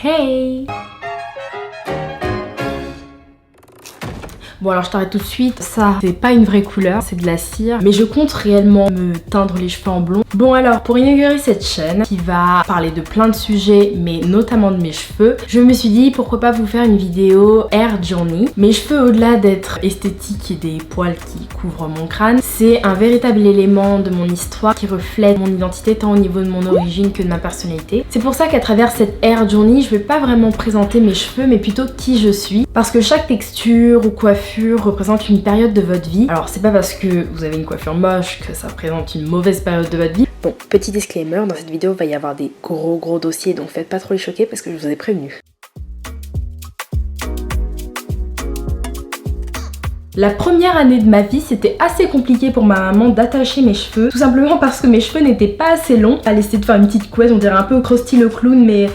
Hey! Bon alors je t'arrête tout de suite, ça c'est pas une vraie couleur, c'est de la cire, mais je compte réellement me teindre les cheveux en blond. Bon alors pour inaugurer cette chaîne qui va parler de plein de sujets, mais notamment de mes cheveux, je me suis dit pourquoi pas vous faire une vidéo hair journey. Mes cheveux, au-delà d'être esthétiques et des poils qui couvrent mon crâne, c'est un véritable élément de mon histoire qui reflète mon identité tant au niveau de mon origine que de ma personnalité. C'est pour ça qu'à travers cette hair journey, je vais pas vraiment présenter mes cheveux mais plutôt qui je suis, parce que chaque texture ou coiffure représente une période de votre vie. Alors c'est pas parce que vous avez une coiffure moche que ça représente une mauvaise période de votre vie. Bon, petit disclaimer, dans cette vidéo il va y avoir des gros dossiers, donc faites pas trop les choquer parce que je vous ai prévenu. La première année de ma vie, c'était assez compliqué pour ma maman d'attacher mes cheveux, tout simplement parce que mes cheveux n'étaient pas assez longs. Elle essayait de faire une petite couette, on dirait un peu Krusty le clown, mais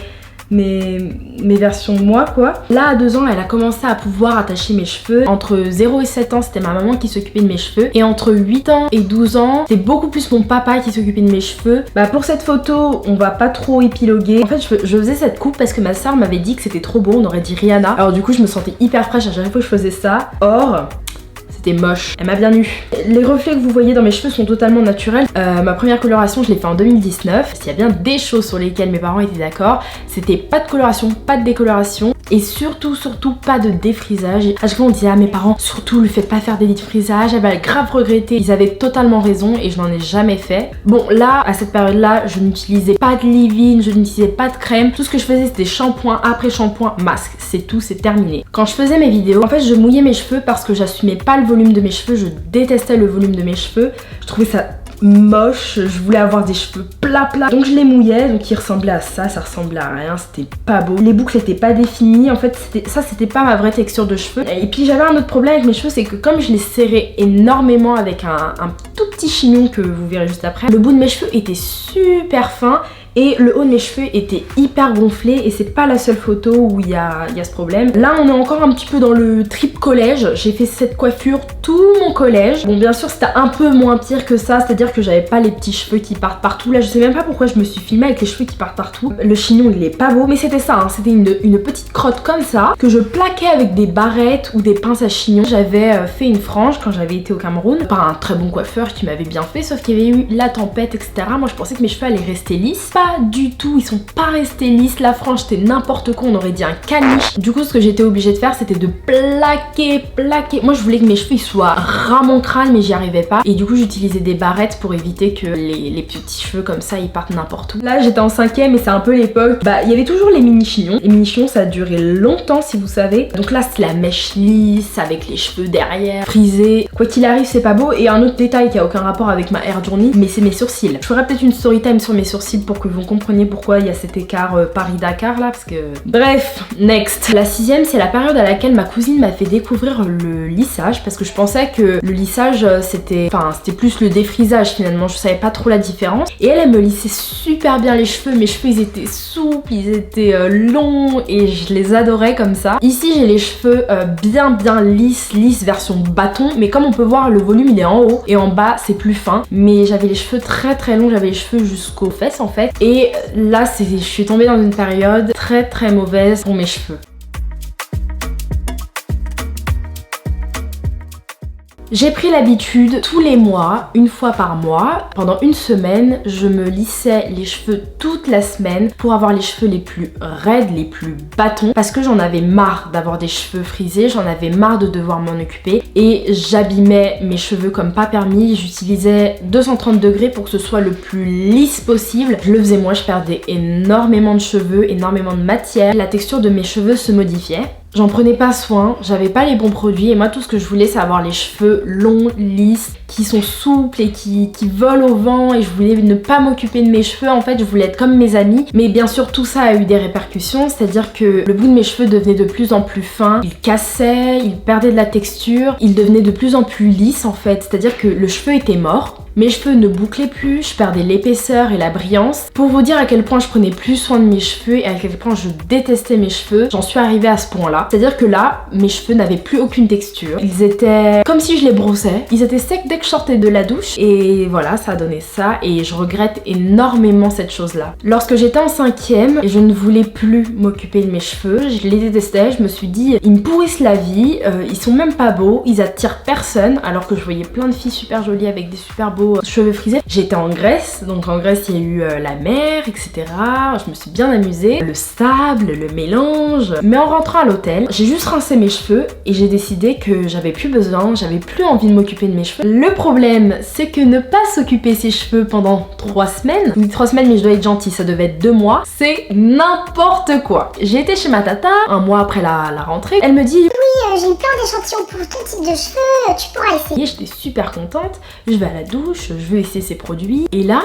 mes versions de moi quoi. Là à 2 ans elle a commencé à pouvoir attacher mes cheveux. Entre 0 et 7 ans c'était ma maman qui s'occupait de mes cheveux, et entre 8 ans et 12 ans c'était beaucoup plus mon papa qui s'occupait de mes cheveux. Bah pour cette photo on va pas trop épiloguer. En fait je faisais cette coupe parce que ma soeur m'avait dit que c'était trop beau, on aurait dit Rihanna. Alors du coup je me sentais hyper fraîche à chaque fois que je faisais ça. Or c'était moche, elle m'a bien eu. Les reflets que vous voyez dans mes cheveux sont totalement naturels. Ma première coloration je l'ai fait en 2019. S'il y a bien des choses sur lesquelles mes parents étaient d'accord, c'était pas de coloration, pas de décoloration et surtout pas de défrisage. À chaque fois on disait à mes parents surtout ne faites pas faire des défrisages, elle va grave regretter. Ils avaient totalement raison et je n'en ai jamais fait. Bon là à cette période là je n'utilisais pas de leave-in, je n'utilisais pas de crème. Tout ce que je faisais c'était shampoing après shampoing, masque, c'est tout, c'est terminé. Quand je faisais mes vidéos en fait je mouillais mes cheveux parce que j'assumais pas le volume de mes cheveux, je détestais le volume de mes cheveux, je trouvais ça moche, je voulais avoir des cheveux plats, donc je les mouillais, donc ils ressemblaient à ça, ça ressemblait à rien, c'était pas beau, les boucles étaient pas définies, en fait c'était pas ma vraie texture de cheveux. Et puis j'avais un autre problème avec mes cheveux, c'est que comme je les serrais énormément avec un tout petit chignon que vous verrez juste après, le bout de mes cheveux était super fin et le haut de mes cheveux était hyper gonflé, et c'est pas la seule photo où il y a ce problème. Là on est encore un petit peu dans le trip collège, j'ai fait cette coiffure tout mon collège. Bon bien sûr c'était un peu moins pire que ça, c'est à dire que j'avais pas les petits cheveux qui partent partout. Là je sais même pas pourquoi je me suis filmée avec les cheveux qui partent partout. Le chignon il est pas beau, mais c'était ça, hein. C'était une petite crotte comme ça que je plaquais avec des barrettes ou des pinces à chignon. J'avais fait une frange quand j'avais été au Cameroun par un très bon coiffeur qui m'avait bien fait, sauf qu'il y avait eu la tempête etc. Moi je pensais que mes cheveux allaient rester lisses. Pas du tout, ils sont pas restés lisses, la frange c'était n'importe quoi, on aurait dit un caniche. Du coup ce que j'étais obligée de faire c'était de plaquer. Moi je voulais que mes cheveux ils soient ras mon crâne mais j'y arrivais pas, et du coup j'utilisais des barrettes pour éviter que les petits cheveux comme ça ils partent n'importe où. Là j'étais en 5ème et c'est un peu l'époque, bah il y avait toujours les mini chignons. Les mini chignons ça a duré longtemps si vous savez. Donc là c'est la mèche lisse avec les cheveux derrière, frisés. Quoi qu'il arrive c'est pas beau. Et un autre détail qui a aucun rapport avec ma hair journey, mais c'est mes sourcils. Je ferai peut-être une story time sur mes sourcils pour que vous compreniez pourquoi il y a cet écart Paris-Dakar là, parce que... Bref, next. La 6ème c'est la période à laquelle ma cousine m'a fait découvrir le lissage, parce que je pensais que le lissage c'était plus le défrisage finalement, je savais pas trop la différence. Et elle me lissait super bien les cheveux, mes cheveux ils étaient souples, ils étaient longs et je les adorais comme ça. Ici j'ai les cheveux bien lisses version bâton, mais comme on peut voir le volume il est en haut et en bas c'est plus fin, mais j'avais les cheveux très longs, j'avais les cheveux jusqu'aux fesses en fait. Et là je suis tombée dans une période très mauvaise pour mes cheveux. J'ai pris l'habitude, tous les mois, une fois par mois, pendant une semaine, je me lissais les cheveux toute la semaine pour avoir les cheveux les plus raides, les plus bâtons, parce que j'en avais marre d'avoir des cheveux frisés, j'en avais marre de devoir m'en occuper, et j'abîmais mes cheveux comme pas permis. J'utilisais 230 degrés pour que ce soit le plus lisse possible. Je le faisais moi, je perdais énormément de cheveux, énormément de matière, la texture de mes cheveux se modifiait. J'en prenais pas soin, j'avais pas les bons produits, et moi tout ce que je voulais c'est avoir les cheveux longs, lisses, qui sont souples et qui volent au vent, et je voulais ne pas m'occuper de mes cheveux. En fait je voulais être comme mes amis, mais bien sûr tout ça a eu des répercussions, c'est-à-dire que le bout de mes cheveux devenait de plus en plus fin, il cassait, il perdait de la texture, il devenait de plus en plus lisse en fait, c'est-à-dire que le cheveu était mort. Mes cheveux ne bouclaient plus, je perdais l'épaisseur et la brillance. Pour vous dire à quel point je prenais plus soin de mes cheveux et à quel point je détestais mes cheveux, j'en suis arrivée à ce point-là. C'est-à-dire que là, mes cheveux n'avaient plus aucune texture. Ils étaient comme si je les brossais. Ils étaient secs dès que je sortais de la douche. Et voilà, ça a donné ça. Et je regrette énormément cette chose-là. Lorsque j'étais en 5e et je ne voulais plus m'occuper de mes cheveux, je les détestais. Je me suis dit, ils me pourrissent la vie. Ils sont même pas beaux. Ils attirent personne. Alors que je voyais plein de filles super jolies avec des super beaux cheveux frisés. J'étais en Grèce. Donc en Grèce, il y a eu la mer, etc. Je me suis bien amusée. Le sable, le mélange. Mais en rentrant à l'hôtel, j'ai juste rincé mes cheveux et j'ai décidé que j'avais plus besoin, j'avais plus envie de m'occuper de mes cheveux. Le problème, c'est que ne pas s'occuper ses cheveux pendant 3 semaines, oui 3 semaines mais je dois être gentille, ça devait être 2 mois, c'est n'importe quoi. J'ai été chez ma tata, un mois après la rentrée, elle me dit oui, j'ai plein d'échantillons pour ton type de cheveux, tu pourras essayer. J'étais super contente, je vais à la douche, je veux essayer ses produits et là,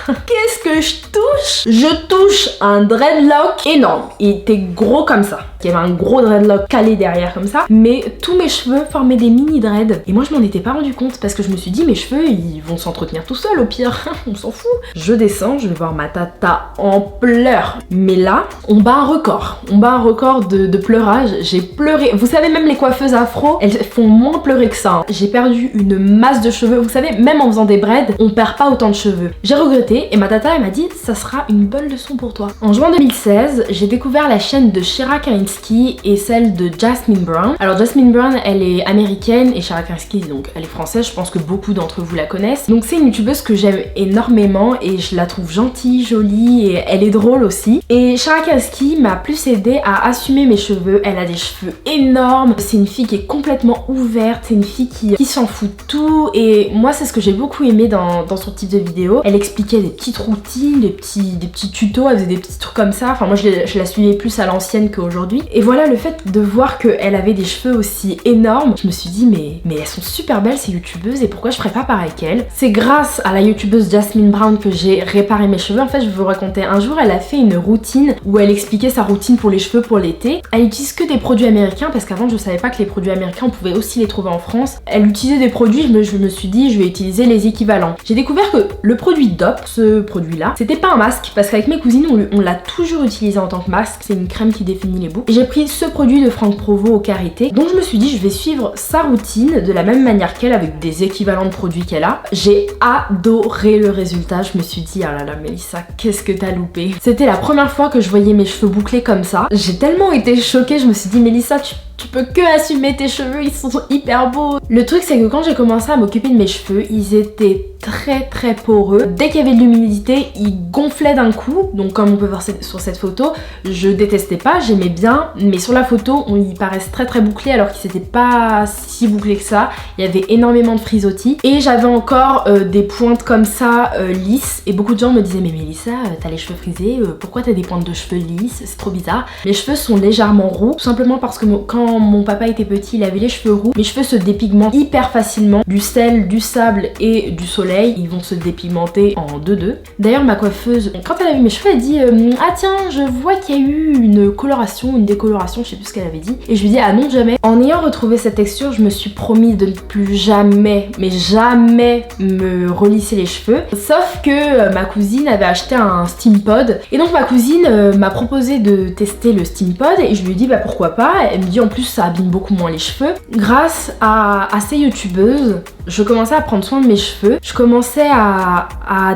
qu'est-ce que je touche? Je touche un dreadlock énorme, il était gros comme ça. Il y avait un gros dreadlock calé derrière comme ça, mais tous mes cheveux formaient des mini dreads. Et moi je m'en étais pas rendu compte parce que je me suis dit mes cheveux ils vont s'entretenir tout seuls au pire, on s'en fout. Je descends, je vais voir ma tata en pleurs. Mais là, on bat un record. On bat un record de pleurage. J'ai pleuré. Vous savez même les coiffeuses afro, elles font moins pleurer que ça. Hein. J'ai perdu une masse de cheveux. Vous savez, même en faisant des braids, on perd pas autant de cheveux. J'ai regretté et ma tata elle m'a dit ça sera une bonne leçon pour toi. En juin 2016, j'ai découvert la chaîne de Shira Kainski et celle de Jasmine Brown. Alors Jasmine Brown, elle est américaine et Shira Kainski, donc elle est française. Je pense que beaucoup d'entre vous la connaissent. Donc c'est une youtubeuse que j'aime énormément et je la trouve gentille, jolie et elle est drôle aussi. Et Shira Kainski m'a plus aidée à assumer mes cheveux. Elle a des cheveux énormes. C'est une fille qui est complètement ouverte. C'est une fille qui s'en fout de tout. Et moi, c'est ce que j'ai beaucoup aimé dans son type de vidéo. Elle expliquait des petites routines, des petits tutos. Elle faisait des petits trucs comme ça. Enfin, moi, je la suivais plus à l'ancienne qu'aujourd'hui. Et voilà, le fait de voir qu'elle avait des cheveux aussi énormes, je me suis dit, mais elles sont super belles ces youtubeuses et pourquoi je ferais pas pareil qu'elles? C'est grâce à la youtubeuse Jasmine Brown que j'ai réparé mes cheveux. En fait, je vais vous raconter. Un jour, elle a fait une routine où elle expliquait sa routine pour les cheveux pour l'été. Elle utilise que des produits américains parce qu'avant, je savais pas que les produits américains, on pouvait aussi les trouver en France. Elle utilisait des produits, je me suis dit, je vais utiliser les équivalents. J'ai découvert que le produit DOP, ce produit-là, c'était pas un masque parce qu'avec mes cousines, on l'a toujours utilisé en tant que masque. C'est une crème qui définit les boucles. J'ai pris ce produit de Franck Provo au karité. Donc je me suis dit, je vais suivre sa routine de la même manière qu'elle avec des équivalents de produits qu'elle a. J'ai adoré le résultat. Je me suis dit, ah là là, Mélissa, qu'est-ce que t'as loupé? C'était la première fois que je voyais mes cheveux bouclés comme ça. J'ai tellement été choquée, je me suis dit, Mélissa, tu peux que assumer tes cheveux, ils sont hyper beaux. Le truc c'est que quand j'ai commencé à m'occuper de mes cheveux, ils étaient très poreux. Dès qu'il y avait de l'humidité, ils gonflaient d'un coup. Donc comme on peut voir sur cette photo, je détestais pas, j'aimais bien. Mais sur la photo, ils paraissent très bouclés alors qu'ils n'étaient pas si bouclés que ça. Il y avait énormément de frisottis. Et j'avais encore des pointes comme ça, lisses. Et beaucoup de gens me disaient, mais Mélissa, t'as les cheveux frisés, pourquoi t'as des pointes de cheveux lisses? C'est trop bizarre. Mes cheveux sont légèrement roux, tout simplement parce que quand mon papa était petit, il avait les cheveux roux. Mes cheveux se dépigmentent hyper facilement. Du sel, du sable et du soleil, ils vont se dépigmenter en 2-2. D'ailleurs, ma coiffeuse, quand elle a vu mes cheveux, elle dit ah tiens, je vois qu'il y a eu une coloration, une décoloration, je sais plus ce qu'elle avait dit. Et je lui dis ah non, jamais. En ayant retrouvé cette texture, je me suis promis de ne plus jamais, mais jamais me relisser les cheveux. Sauf que ma cousine avait acheté un steam pod. Et donc ma cousine m'a proposé de tester le steam pod et je lui ai dit bah pourquoi pas. Elle me dit en plus ça abîme beaucoup moins les cheveux. Grâce à ces youtubeuses, je commençais à prendre soin de mes cheveux. Je commençais à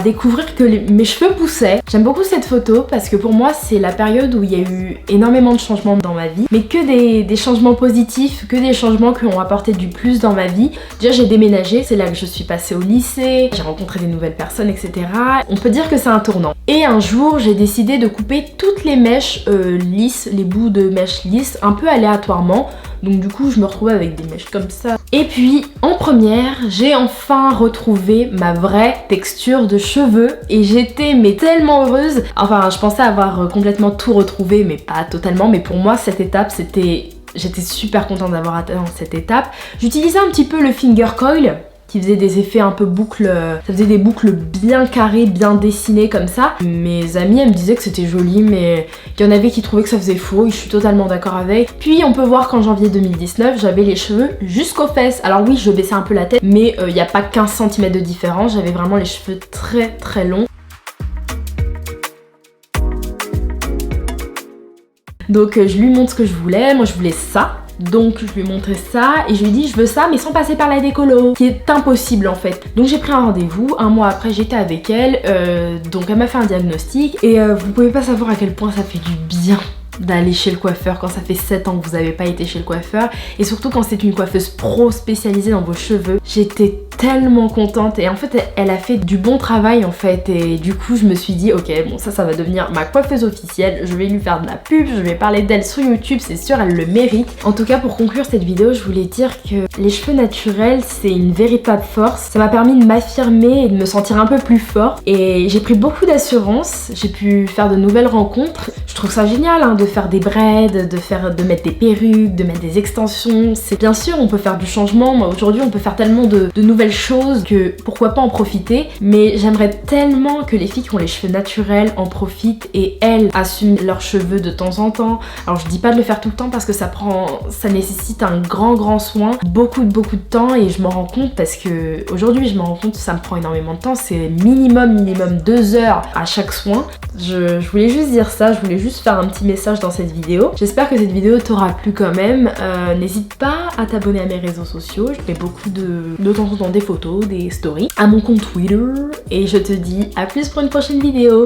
découvrir que mes cheveux poussaient. J'aime beaucoup cette photo parce que pour moi c'est la période où il y a eu énormément de changements dans ma vie. Mais que des changements positifs, que des changements qui ont apporté du plus dans ma vie. Déjà j'ai déménagé, c'est là que je suis passée au lycée, j'ai rencontré des nouvelles personnes, etc. On peut dire que c'est un tournant. Et un jour j'ai décidé de couper toutes les mèches lisses, les bouts de mèches lisses, un peu aléatoirement. Donc du coup je me retrouvais avec des mèches comme ça. Et puis en première, j'ai enfin retrouvé ma vraie texture de cheveux et j'étais mais tellement heureuse. Enfin je pensais avoir complètement tout retrouvé mais pas totalement. Mais pour moi cette étape j'étais super contente d'avoir atteint cette étape. J'utilisais un petit peu le finger coil qui faisait des effets un peu boucles, ça faisait des boucles bien carrées, bien dessinées comme ça. Mes amis elles me disaient que c'était joli, mais il y en avait qui trouvaient que ça faisait faux et je suis totalement d'accord avec. Puis on peut voir qu'en janvier 2019 j'avais les cheveux jusqu'aux fesses. Alors oui, je baissais un peu la tête, mais il n'y a pas 15 cm de différence, j'avais vraiment les cheveux très très longs. Donc je lui montre ce que je voulais, moi je voulais ça. Donc je lui ai montré ça et je lui ai dit je veux ça mais sans passer par la décolo, qui est impossible en fait. Donc j'ai pris un rendez-vous, un mois après j'étais avec elle, donc elle m'a fait un diagnostic et vous pouvez pas savoir à quel point ça fait du bien d'aller chez le coiffeur quand ça fait 7 ans que vous n'avez pas été chez le coiffeur et surtout quand c'est une coiffeuse pro spécialisée dans vos cheveux. J'étais tellement contente et en fait elle a fait du bon travail en fait et du coup je me suis dit ok bon ça va devenir ma coiffeuse officielle, je vais lui faire de la pub, je vais parler d'elle sur YouTube, c'est sûr elle le mérite. En tout cas pour conclure cette vidéo je voulais dire que les cheveux naturels c'est une véritable force, ça m'a permis de m'affirmer et de me sentir un peu plus fort et j'ai pris beaucoup d'assurance, j'ai pu faire de nouvelles rencontres. Je trouve ça génial hein, de faire des braids, de mettre des perruques, de mettre des extensions. C'est bien sûr on peut faire du changement, moi aujourd'hui on peut faire tellement de nouvelles choses que pourquoi pas en profiter, mais j'aimerais tellement que les filles qui ont les cheveux naturels en profitent et elles assument leurs cheveux de temps en temps. Alors je dis pas de le faire tout le temps parce que ça nécessite un grand soin, beaucoup de temps et je m'en rends compte parce que aujourd'hui je m'en rends compte, ça me prend énormément de temps, c'est minimum 2 heures à chaque soin. Je voulais juste dire ça, je voulais juste faire un petit message dans cette vidéo. J'espère que cette vidéo t'aura plu quand même. N'hésite pas à t'abonner à mes réseaux sociaux, je fais beaucoup de temps en temps des photos, des stories, à mon compte Twitter et je te dis à plus pour une prochaine vidéo.